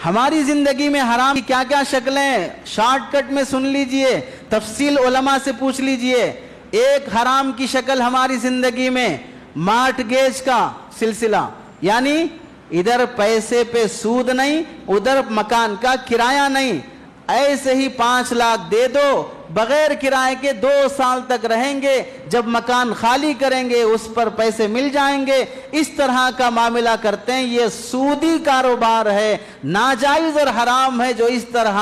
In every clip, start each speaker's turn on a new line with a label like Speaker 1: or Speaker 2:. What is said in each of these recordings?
Speaker 1: ہماری زندگی میں حرام کی کیا کیا شکلیں شارٹ کٹ میں سن لیجئے، تفصیل علماء سے پوچھ لیجئے۔ ایک حرام کی شکل ہماری زندگی میں مارٹگیج کا سلسلہ، یعنی ادھر پیسے پہ سود نہیں، ادھر مکان کا کرایہ نہیں، ایسے ہی 5 لاکھ دے دو، بغیر کرائے کے 2 سال تک رہیں گے، جب مکان خالی کریں گے اس پر پیسے مل جائیں گے، اس طرح کا معاملہ کرتے ہیں۔ یہ سودی کاروبار ہے، ناجائز اور حرام ہے جو اس طرح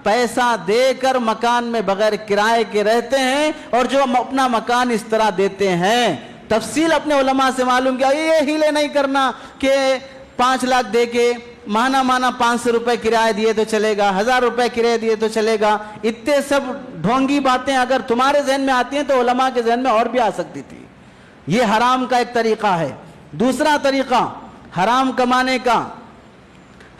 Speaker 1: پیسہ دے کر مکان میں بغیر کرائے کے رہتے ہیں اور جو اپنا مکان اس طرح دیتے ہیں۔ تفصیل اپنے علماء سے معلوم کیا، یہ ہیلے نہیں کرنا کہ 5 لاکھ دے کے ماہانہ 500 روپے کرایہ دیے تو چلے گا، 1000 روپے کرایہ دیے تو چلے گا۔ اتنے سب ڈھونگی باتیں اگر تمہارے ذہن میں آتی ہیں تو علماء کے ذہن میں اور بھی آ سکتی تھی۔ یہ حرام کا ایک طریقہ ہے۔ دوسرا طریقہ حرام کمانے کا،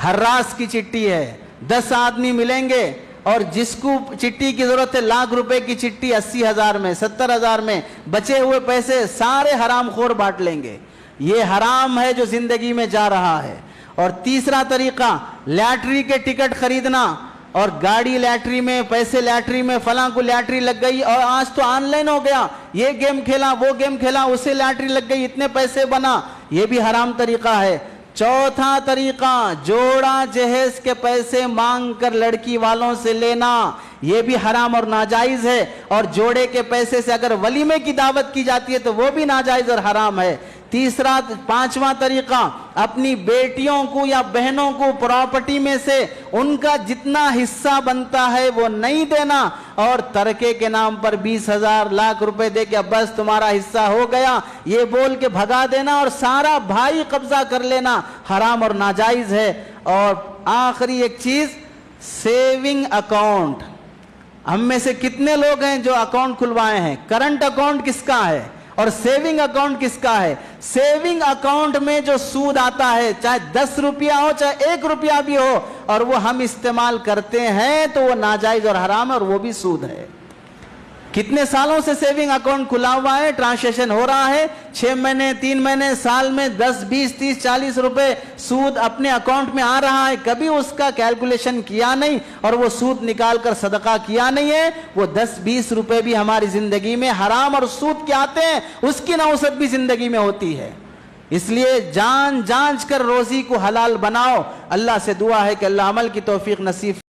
Speaker 1: ہراس کی چٹھی ہے۔ 10 آدمی ملیں گے اور جس کو چٹھی کی ضرورت ہے، لاکھ روپے کی چٹھی 80,000 میں 70,000 میں، بچے ہوئے پیسے سارے حرام خور بانٹ لیں گے۔ یہ حرام ہے جو زندگی میں جا رہا ہے۔ اور تیسرا طریقہ لاٹری کے ٹکٹ خریدنا، اور گاڑی لاٹری میں، پیسے لاٹری میں، فلاں کو لاٹری لگ گئی اور آج تو آن لائن ہو گیا، یہ گیم کھیلا وہ گیم کھیلا اسے لاٹری لگ گئی اتنے پیسے بنا، یہ بھی حرام طریقہ ہے۔ چوتھا طریقہ جوڑا جہیز کے پیسے مانگ کر لڑکی والوں سے لینا، یہ بھی حرام اور ناجائز ہے۔ اور جوڑے کے پیسے سے اگر ولیمے کی دعوت کی جاتی ہے تو وہ بھی ناجائز اور حرام ہے۔ پانچواں طریقہ اپنی بیٹیوں کو یا بہنوں کو پراپرٹی میں سے ان کا جتنا حصہ بنتا ہے وہ نہیں دینا، اور ترکے کے نام پر 20,000 لاکھ روپے دے کے بس تمہارا حصہ ہو گیا یہ بول کے بھگا دینا اور سارا بھائی قبضہ کر لینا، حرام اور ناجائز ہے۔ اور آخری ایک چیز، سیونگ اکاؤنٹ۔ ہم میں سے کتنے لوگ ہیں جو اکاؤنٹ کھلوائے ہیں؟ کرنٹ اکاؤنٹ کس کا ہے اور سیونگ اکاؤنٹ کس کا ہے؟ سیونگ اکاؤنٹ میں جو سود آتا ہے، چاہے 10 روپیہ ہو چاہے 1 روپیہ بھی ہو، اور وہ ہم استعمال کرتے ہیں تو وہ ناجائز اور حرام ہے اور وہ بھی سود ہے۔ کتنے سالوں سے سیونگ اکاؤنٹ کھلا ہوا ہے، ٹرانزیکشن ہو رہا ہے، 6 مہینے 3 مہینے سال میں 10 20 30 40 روپے سود اپنے اکاؤنٹ میں آ رہا ہے، کبھی اس کا کیلکولیشن کیا نہیں اور وہ سود نکال کر صدقہ کیا نہیں ہے، وہ 10 20 روپے بھی ہماری زندگی میں حرام اور سود کے آتے ہیں، اس کی نوسط بھی زندگی میں ہوتی ہے۔ اس لیے جانچ کر روزی کو حلال بناؤ۔ اللہ سے دعا ہے کہ اللہ عمل کی توفیق نصیب